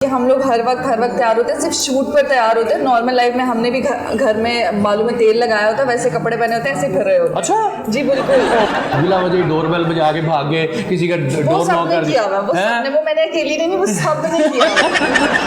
कि हम लोग हर वक्त तैयार होते हैं, सिर्फ शूट पर तैयार होते हैं। नॉर्मल लाइफ में हमने भी घर में बालों में तेल लगाया होता है, वैसे कपड़े पहने होते हैं, ऐसे फिर रहे होते हैं। अच्छा जी बिल्कुल। बिला वजह डोरबेल बजा के भाग गए, किसी का डोर नॉक कर दिया हुआ, वो सबने, वो मैंने अकेली नहीं, वो सबने किया हुआ।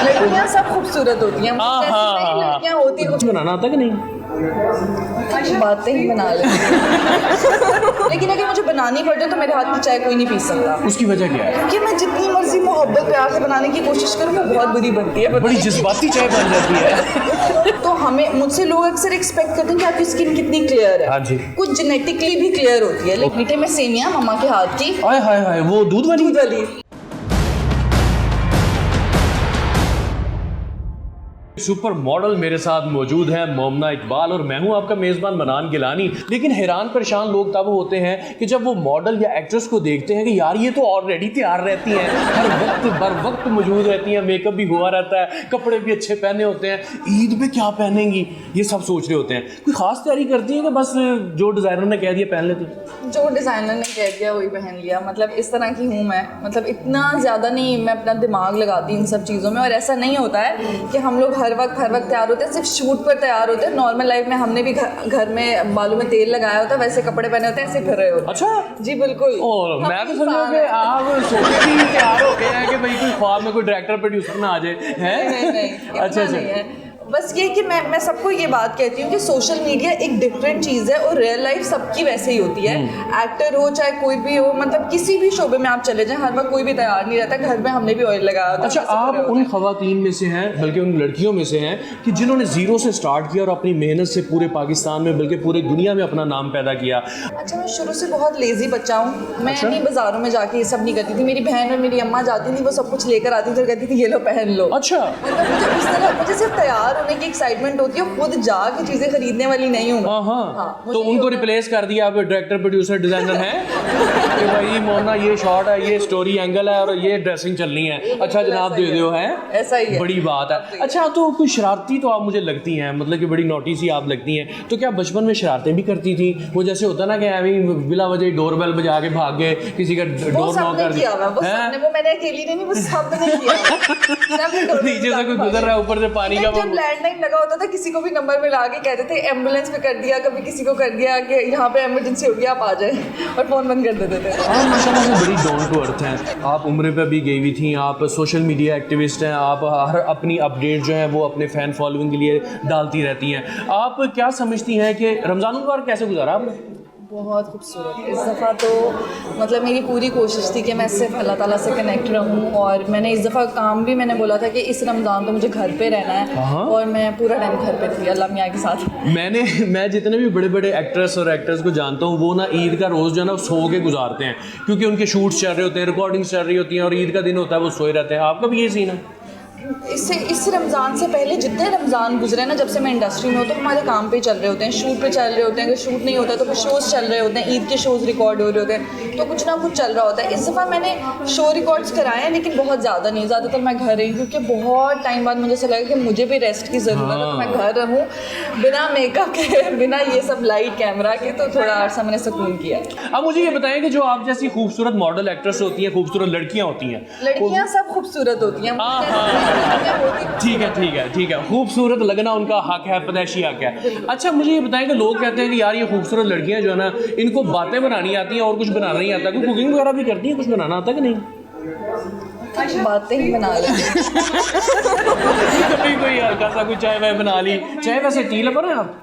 लड़कियां सब खूबसूरत होती हैं, लड़कियां होती हैं। कुछ बनाना आता कि नहीं? बातें ही बना लेती हैं। लेकिन अगर मुझे बनानी पड़े तो मेरे हाथ की चाय कोई नहीं पी सकता। उसकी वजह क्या है? क्योंकि मैं जितनी मर्जी मोहब्बत प्यार से बनाने की कोशिश करूँ वो बहुत बुरी बनती है, बड़ी जज्बाती चाय बन जाती है। तो हमें, मुझसे लोग अक्सर एक्सपेक्ट करते हैं कि आपकी स्किन कितनी क्लियर है। हाँ जी। कुछ जेनेटिकली भी क्लियर होती है। लेकिन मीठे में सेमियां मम्मा के हाथ की, हाय हाय हाय, वो दूध वाली। सुपर मॉडल मेरे साथ मौजूद है मोमना इकबाल, और मैं हूं आपका मेज़बान मनान गिलानी। लेकिन हैरान परेशान लोग तब होते हैं कि जब वो मॉडल या एक्ट्रेस को देखते हैं कि यार ये तो ऑलरेडी तैयार रहती हैं, हर वक्त बर वक्त मौजूद रहती हैं, मेकअप भी हुआ रहता है, कपड़े भी अच्छे पहने होते हैं, ईद पे क्या पहनेंगी ये सब सोच रहे होते हैं। कोई खास तैयारी करती है कि बस जो डिज़ाइनर ने कह दिया पहन लेती? जो डिज़ाइनर ने कह दिया वही पहन लिया। मतलब इस तरह की हूँ मैं, मतलब इतना ज़्यादा नहीं मैं अपना दिमाग लगाती इन सब चीज़ों में। और ऐसा नहीं होता है कि हम लोग हर वक्त तैयार होते हैं, सिर्फ शूट पर तैयार होते हैं। नॉर्मल लाइफ में हमने भी घर में बालों में तेल लगाया होता है, वैसे कपड़े पहने होते हैं, ऐसे फिर रहे होते हैं। अच्छा जी बिल्कुल। और मैं तो समझा कि आप सोचे भी तैयार हो गए हैं कि भाई कोई ख्वाब में कोई डायरेक्टर प्रोड्यूसर ना आ जाए हैं। नहीं, अच्छा नहीं है। बस ये कि मैं सबको ये बात कहती हूँ कि सोशल मीडिया एक डिफरेंट चीज़ है और रियल लाइफ सबकी वैसे ही होती है। एक्टर हो चाहे कोई भी हो, मतलब किसी भी शोबे में आप चले जाएं, हर वक्त कोई भी तैयार नहीं रहता। घर में हमने भी ऑयल लगाया होता है। अच्छा, आप उन खवातीन में से हैं, बल्कि उन लड़कियों में से हैं कि जिन्होंने जीरो से स्टार्ट किया और अपनी मेहनत से पूरे पाकिस्तान में बल्कि पूरी दुनिया में अपना नाम पैदा किया। अच्छा, मैं शुरू से बहुत लेजी बच्चा हूँ। मैं नहीं बाजारों में जाके ये सब नहीं करती थी। मेरी बहन और मेरी अम्मा जाती थी, वो सब कुछ लेकर आती थी और कहती थी ये लो पहन लो। अच्छा, मतलब मुझे इस तरह, मुझे सिर्फ तैयार होने की एक्साइटमेंट होती है, खुद जाके चीजें खरीदने वाली नहीं हूँ। हाँ, तो उनको रिप्लेस कर दिया आप डायरेक्टर प्रोड्यूसर डिजाइनर हैं कि भाई मोना ये शॉट है, ये स्टोरी एंगल है और ये ड्रेसिंग चलनी है। अच्छा जनाब दे दो है, ऐसा ही है, बड़ी बात है। अच्छा, तो कोई शरारती तो आप मुझे लगती हैं, मतलब कि बड़ी नोटी सी आप लगती हैं। तो क्या बचपन में शरारतें भी करती थी? वो जैसे होता ना कि अभी बिला वजह डोरबेल बजा के भाग गए, किसी का डोर नॉक कर दिया। वो मैंने अकेली नहीं, वो सबने किया। नीचे से कोई गुजर रहा है, ऊपर से पानी का। जब लैंडलाइन लगा होता था किसी को भी नंबर मिला के कहते थे एम्बुलेंस पे कर दिया, कभी किसी को कर दिया कि यहाँ पे इमरजेंसी हो गया आप आ जाए, और फोन बंद कर देते थे। आप माशाल्लाह से बड़ी डाउन टू अर्थ हैं। आप उम्र पे भी गई हुई थी, आप सोशल मीडिया एक्टिविस्ट हैं, आप हर अपनी अपडेट जो है वो अपने फ़ैन फॉलोइंग के लिए डालती रहती हैं। आप क्या समझती हैं कि रमज़ान मुबारक कैसे गुजारा आपने? बहुत खूबसूरत। इस दफ़ा तो मतलब मेरी पूरी कोशिश थी कि मैं सिर्फ अल्लाह ताला से कनेक्ट रहूँ, और मैंने इस दफ़ा काम भी मैंने बोला था कि इस रमज़ान तो मुझे घर पे रहना है, और मैं पूरा टाइम घर पे थी अल्लाह मियाँ के साथ। मैं जितने भी बड़े बड़े एक्ट्रेस और एक्टर्स को जानता हूँ, वो ना ईद का रोज़ जो है ना सो के गुजारते हैं, क्योंकि उनके शूट्स चल रहे होते हैं, रिकॉर्डिंग्स चल रही होती हैं, और ईद का दिन होता है वो सोए रहते हैं। आपका भी ये सीन है? इस रमज़ान से पहले जितने रमज़ान गुजरे ना, जब से मैं इंडस्ट्री में हूँ, तो हमारे काम पे चल रहे होते हैं, शूट पे चल रहे होते हैं। अगर शूट नहीं होता तो कुछ शोज़ चल रहे होते हैं, ईद के शोज़ रिकॉर्ड हो रहे होते हैं, तो कुछ ना कुछ चल रहा होता है। इस दफ़ा मैंने शो रिकॉर्ड्स कराए हैं, लेकिन बहुत ज़्यादा नहीं, ज़्यादातर मैं घर रही, क्योंकि बहुत टाइम बाद मुझे ऐसा लगा कि मुझे भी रेस्ट की ज़रूरत है। तो मैं घर रहूँ बिना मेकअप के, बिना ये सब लाइट कैमरा के, तो थोड़ा अर्सा मैंने सुकून किया। अब मुझे ये बताएं कि जो आप जैसी खूबसूरत मॉडल एक्ट्रेस होती हैं, खूबसूरत लड़कियाँ होती हैं, लड़कियाँ सब खूबसूरत होती हैं। ठीक है, खूबसूरत लगना उनका हक है, पैदाइशी हक है। अच्छा, मुझे ये बताएं कि लोग कहते हैं कि यार ये खूबसूरत लड़कियां जो है ना, इनको बातें बनानी आती हैं और कुछ बनाना नहीं आता। कोई कुकिंग वगैरह भी करती हैं, कुछ बनाना आता कि नहीं? बातें ही बना लेती। कभी कोई हल्का सा कोई चाय वाय बना ली? चाय वैसे टी लवर है आप?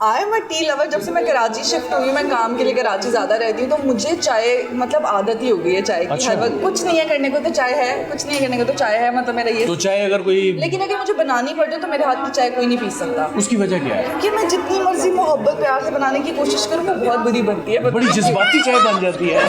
I am a tea lover. जब से मैं कराची शिफ्ट हुई, मैं काम के लिए कराची ज़्यादा रहती हूँ, तो मुझे चाय मतलब आदत ही हो गई है चाय की। अच्छा। हर वक्त कुछ नहीं है करने को तो चाय है, कुछ नहीं है करने को तो चाय है, मतलब मेरा ये। तो चाय अगर कोई, लेकिन अगर मुझे बनानी पड़े तो मेरे हाथ की चाय कोई नहीं पी सकता। उसकी वजह क्या है? क्योंकि मैं जितनी मर्जी मोहब्बत प्यार से बनाने की कोशिश करूँ वो बहुत बुरी बनती है, बड़ी जज्बाती चाय बन जाती है।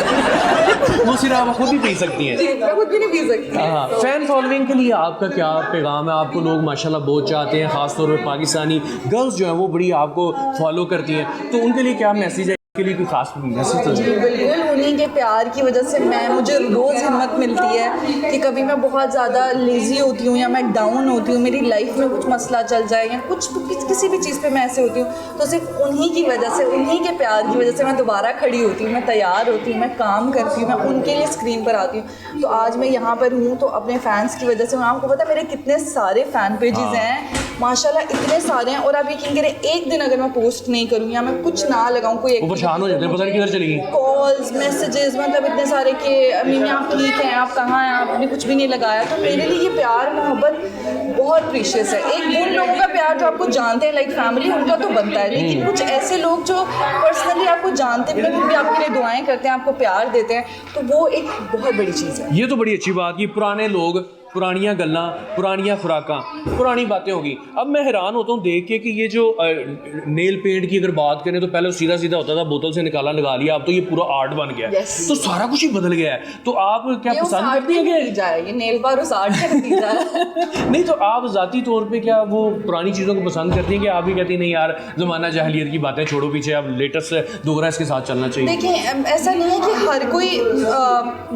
वो सिर्फ आप खुद ही पी सकती हैं। मैं खुद भी नहीं पी सकती। हाँ, फैन फॉलोइंग के लिए आपका क्या पैगाम है? आपको लोग माशाल्लाह बहुत चाहते हैं, खासतौर पर पाकिस्तानी गर्ल्स जो हैं वो बड़ी आपको फॉलो करती हैं, तो उनके लिए क्या मैसेज है? के लिए कोई खास मैसेज तो जी बिल्कुल, उन्हीं के प्यार की वजह से मुझे रोज़ हिम्मत मिलती है कि कभी मैं बहुत ज़्यादा लेज़ी होती हूँ या मैं डाउन होती हूँ, मेरी लाइफ में कुछ मसला चल जाए या किसी भी चीज़ पे मैं ऐसे होती हूँ, तो सिर्फ उन्हीं की वजह से, उन्हीं के प्यार की वजह से मैं दोबारा खड़ी होती हूँ, मैं तैयार होती हूँ, मैं काम करती हूँ, मैं उनके लिए स्क्रीन पर आती हूँ। तो आज मैं यहाँ पर हूँ तो अपने फैंस की वजह से। आपको पता है मेरे कितने सारे फ़ैन पेजेस हैं माशाल्लाह, इतने सारे हैं। और आप यकीन करें, एक दिन अगर मैं पोस्ट नहीं करूँ या मैं कुछ ना लगाऊँ, कोई परेशान हो जाते हैं, पता नहीं किधर चली गई, कॉल्स मैसेजेस, मतलब इतने सारे कि अम्मी आप ठीक हैं, आप कहाँ हैं, आपने कुछ भी नहीं लगाया। तो मेरे लिए ये प्यार मोहब्बत बहुत प्रीशियस है। एक उन लोगों का प्यार जो आपको जानते हैं, लाइक फैमिली, उनका तो बनता है, लेकिन कुछ ऐसे लोग जो पर्सनली आपको जानते हैं फिर भी आपके लिए दुआएं करते हैं, आपको प्यार देते हैं, तो वो एक बहुत बड़ी चीज़ है। ये तो बड़ी अच्छी बात कि पुराने लोग, पुरानियाँ गल्लां, पुरानियाँ खुराकां, पुरानी बातें होगी। अब मैं हैरान होता हूँ देख के कि ये जो नेल पेंट की अगर बात करें तो पहले सीधा सीधा होता था, बोतल से निकाला लगा लिया, अब तो ये पूरा आर्ट बन गया है। तो सारा कुछ ही बदल गया है। तो आप क्या पसंद करती हैं कि ये नेल बार उस आर्ट का नतीजा है? नहीं, तो आप ज़ाती तौर पे क्या वो पुरानी चीज़ों को पसंद करती हैं कि आप भी कहती नहीं यार ज़माना जाहिलियत की बातें छोड़ो पीछे, अब लेटेस्ट दोगरा इसके साथ चलना चाहिए? देखिए, ऐसा नहीं है कि हर कोई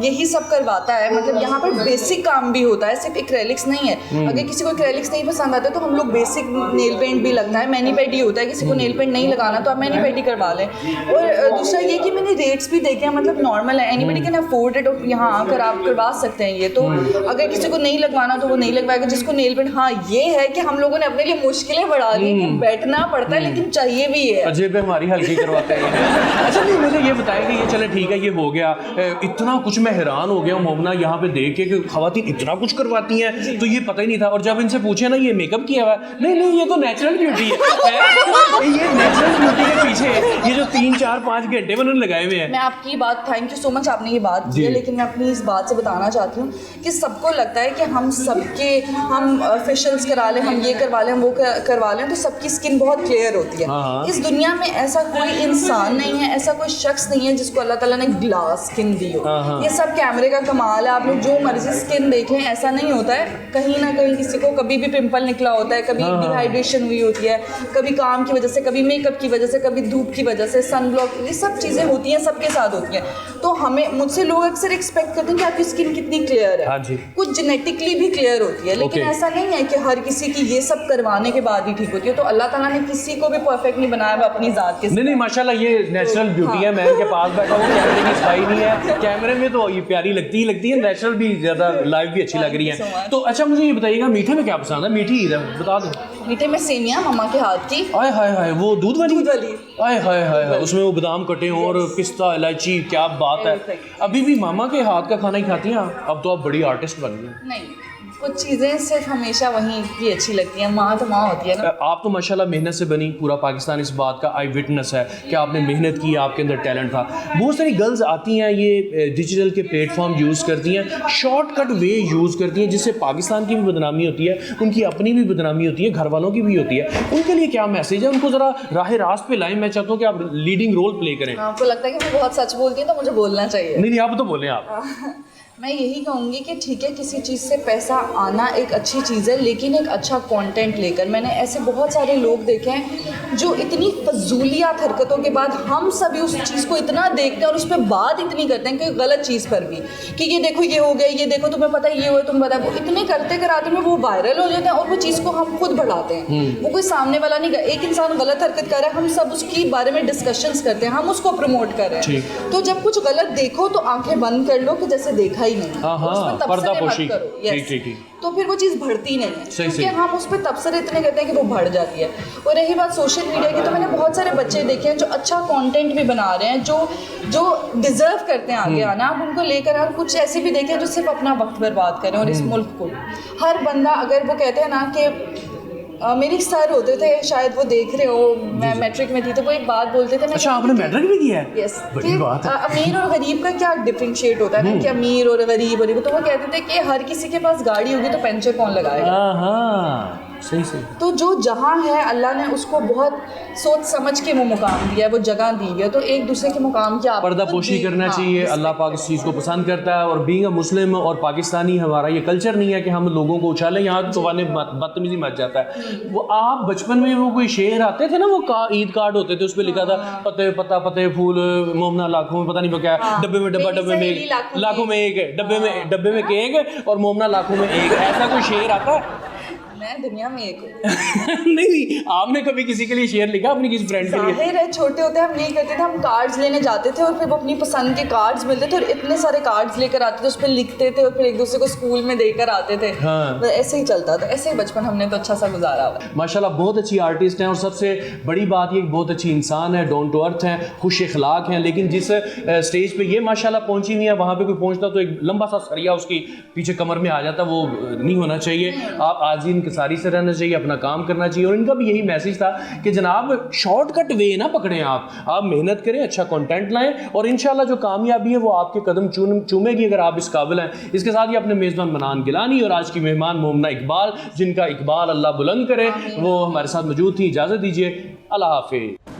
यही सब करवाता है, मतलब यहाँ पर बेसिक काम भी होता है, सिर्फ एक्रेलिक्स नहीं है। अगर किसी को एक्रेलिक्स नहीं पसंद आता तो हम लोग बेसिक नेल पेंट भी लगता है, मैनी पेडी होता है, किसी को नेल पेंट नहीं लगाना तो आप मैनी पेडी करवा लें। और दूसरा ये कि मैंने रेट्स भी देखे हैं, मतलब नॉर्मल है, एनीबडी कैन अफोर्ड इट, और यहाँ आकर आप करवा सकते हैं ये। तो अगर किसी को नहीं लगवाना तो वो नहीं लगवाएगा, जिसको नेल पेंट, हाँ ये है कि हम लोगों ने अपने लिए मुश्किलें बढ़ा ली कि बैठना पड़ता है, लेकिन चाहिए भी है। अजेब हमारी हल्की करवाते हैं। अच्छा, नहीं मुझे ये बताया कि ये चले ठीक है, ये हो गया, इतना कुछ मैं हैरान हो गया मोमना यहाँ पे देख के कि खवातीन इतना कुछ करवाती हैं, तो ये पता ही नहीं था। और जब इनसे पूछे ना ये मेकअप किया हुआ है, नहीं ये तो नेचुरल ब्यूटी है। ये नेचुरल ब्यूटी के पीछे ये जो 3, 4, 5 घंटे उन्होंने लगाए हुए हैं। मैं आपकी बात, थैंक यू सो मच, आपने ये बात की है, लेकिन मैं अपनी इस बात से बताना चाहती हूँ कि सबको लगता है कि हम फेशियल्स करा लें, हम ये करवा लें, हम वो करवा लें, तो सबकी स्किन बहुत क्लियर होती है। इस दुनिया में ऐसा कोई इंसान नहीं है, ऐसा कोई शख्स नहीं है जिसको अल्लाह ताला ने ग्लास स्किन दी हो। ये सब कैमरे का कमाल है। आप लोग जो मर्जी स्किन देख लें, ऐसा नहीं होता है। कहीं ना कहीं किसी को कभी भी पिंपल निकला होता है, कभी डिहाइड्रेशन हुई होती है, कभी काम की वजह से, कभी मेकअप की वजह से, कभी धूप की वजह से, सनब्लॉक, ये सब चीज़ें होती हैं, सबके साथ होती हैं। तो मुझसे लोग अक्सर एक्सपेक्ट करते हैं कि आपकी स्किन कितनी क्लियर है। हाँ जी। कुछ जेनेटिकली भी क्लियर होती है, लेकिन ऐसा नहीं है कि हर किसी की ये सब करवाने के बाद ही ठीक होती है। तो अल्लाह ताला ने किसी को भी परफेक्ट नहीं बनाया अपनी ज़ात के। नहीं माशाल्लाह, ये नेचुरल ब्यूटी है। मैं इनके पास बैठा हूँ, कैमरे की सफाई नहीं है, कैमरे में तो ये प्यारी लगती है, नेचुरल भी ज़्यादा, लाइव भी अच्छी लग रही है। तो अच्छा, मुझे ये बताइएगा मीठे में क्या पसंद है? मीठी ईद है, बता दो। मीठे में सेमिया मम्मा के हाथ की। आय हाय हाय, वो दूध वाली। आय हाय हाय, उसमें वो बादाम कटे हों और पिस्ता, इलायची, क्या बात है। अभी भी मामा के हाथ का खाना ही खाती हैं आप? अब तो आप बड़ी आर्टिस्ट बन गई। नहीं, कुछ चीज़ें सिर्फ हमेशा वहीं की अच्छी लगती हैं, माँ तो माँ होती है ना। आप तो माशाल्लाह मेहनत से बनी, पूरा पाकिस्तान इस बात का आई विटनेस है कि आपने मेहनत की, आपके अंदर टैलेंट था। बहुत सारी गर्ल्स आती हैं, ये डिजिटल के प्लेटफॉर्म यूज़ करती हैं, शॉर्टकट वे यूज़ करती हैं, जिससे पाकिस्तान की भी बदनामी होती है, उनकी अपनी भी बदनामी होती है, घर वालों की भी होती है। उनके लिए क्या मैसेज है? उनको ज़रा राह रास्त पे लाएं। मैं चाहता हूँ कि आप लीडिंग रोल प्ले करें। आपको लगता है कि मैं बहुत सच बोलती हूँ तो मुझे बोलना चाहिए? नहीं, आप तो बोलें। आप मैं यही कहूँगी कि ठीक है, किसी चीज़ से पैसा आना एक अच्छी चीज़ है, लेकिन एक अच्छा कंटेंट लेकर। मैंने ऐसे बहुत सारे लोग देखे हैं जो इतनी फजूलियात हरकतों के बाद हम सभी उस चीज़ को इतना देखते हैं और उस पर बात इतनी करते हैं कि गलत चीज़ पर भी, कि ये देखो ये हो गया, ये देखो तुम्हें पता है ये हुआ, तुम पता है, वो इतने करते कराते में वो वायरल हो जाते हैं और वो चीज़ को हम खुद बढ़ाते हैं। वो कोई सामने वाला नहीं, एक इंसान गलत हरकत कर रहा है, हम सब उसकी बारे में डिस्कशंस करते हैं, हम उसको प्रमोट कर रहे हैं। तो जब कुछ गलत देखो तो आंखें बंद कर लो कि जैसे देखा ही नहीं, पर्दापोशी, तो फिर वो चीज़ बढ़ती नहीं है, क्योंकि हम उस पर तबसरे इतने करते हैं कि वो बढ़ जाती है। और रही बात सोशल मीडिया की, तो मैंने बहुत सारे बच्चे देखे हैं जो अच्छा कंटेंट भी बना रहे हैं, जो डिजर्व करते हैं आगे आना। आप उनको लेकर, और कुछ ऐसे भी देखे हैं जो सिर्फ अपना वक्त बर्बाद करें। और इस मुल्क को हर बंदा, अगर वो कहते हैं ना कि मेरी सर होते थे, शायद वो देख रहे हो, मैं मैट्रिक में थी, तो वो एक बात बोलते थे। अच्छा, आपने मैट्रिक भी किया है? यस। बड़ी बात है। अमीर और गरीब का क्या डिफरेंशिएट होता है ना, कि अमीर और गरीब, तो वो कहते थे कि हर किसी के पास गाड़ी होगी तो पेंचर कौन लगाएगा। सही सही। तो जो जहाँ है अल्लाह ने उसको बहुत सोच समझ के वो मुकाम दिया है, वो जगह दी है, तो एक दूसरे के मुकाम की आप पर्दा पोशी करना चाहिए, अल्लाह पाक इस चीज़ को पसंद करता है। और बीइंग अ मुस्लिम और पाकिस्तानी हमारा ये कल्चर नहीं है कि हम लोगों को उछालें, यहाँ तो बदतमीजी मच जाता है। वो आप बचपन में वो कोई शेर आते थे ना, वो ईद कार्ड होते थे, उस पर लिखा था पते पत्ता पते फूल मोमना लाखों में, पता नहीं वो क्या है, डब्बे में डब्बा, डब्बे में लाखों में एक, डब्बे में केक और मोमना लाखों में एक, ऐसा कोई शेर आता है? मैं दुनिया में एक हूँ। नहीं, आपने कभी किसी के लिए शेर लिखा अपनी किसी फ्रेंड के लिए? जाहिर है, छोटे होते हम यही करते थे, हम कार्ड्स लेने जाते थे और फिर वो अपनी पसंद के कार्ड्स मिलते थे और इतने सारे कार्ड्स लेकर आते थे, उस पर लिखते थे और फिर एक दूसरे को स्कूल में देकर आते थे। हाँ। तो ऐसे ही चलता था, ऐसे ही बचपन हमने तो अच्छा सा गुजारा हुआ। माशाल्लाह बहुत अच्छी आर्टिस्ट हैं और सबसे बड़ी बात ये बहुत अच्छी इंसान है, डाउन टू अर्थ हैं, खुश अखलाक हैं। लेकिन जिस स्टेज पे ये माशाल्लाह पहुंची हुई है, वहाँ पे कोई पहुंचता तो एक लंबा सा सरिया उसकी पीछे कमर में आ जाता, वो नहीं होना चाहिए। आप आजीन इंकिसारी से रहना चाहिए, अपना काम करना चाहिए। और इनका भी यही मैसेज था कि जनाब शॉर्टकट वे ना पकड़ें, आप मेहनत करें, अच्छा कंटेंट लाएं और इंशाल्लाह जो कामयाबी है वो आपके कदम चूमेगी अगर आप इस काबिल हैं। इसके साथ ही अपने मेज़बान मनान गिलानी और आज की मेहमान मोमना इकबाल, जिनका इकबाल अल्लाह बुलंद करे, वो हमारे साथ मौजूद थी। इजाज़त दीजिए, अल्लाह हाफिज़।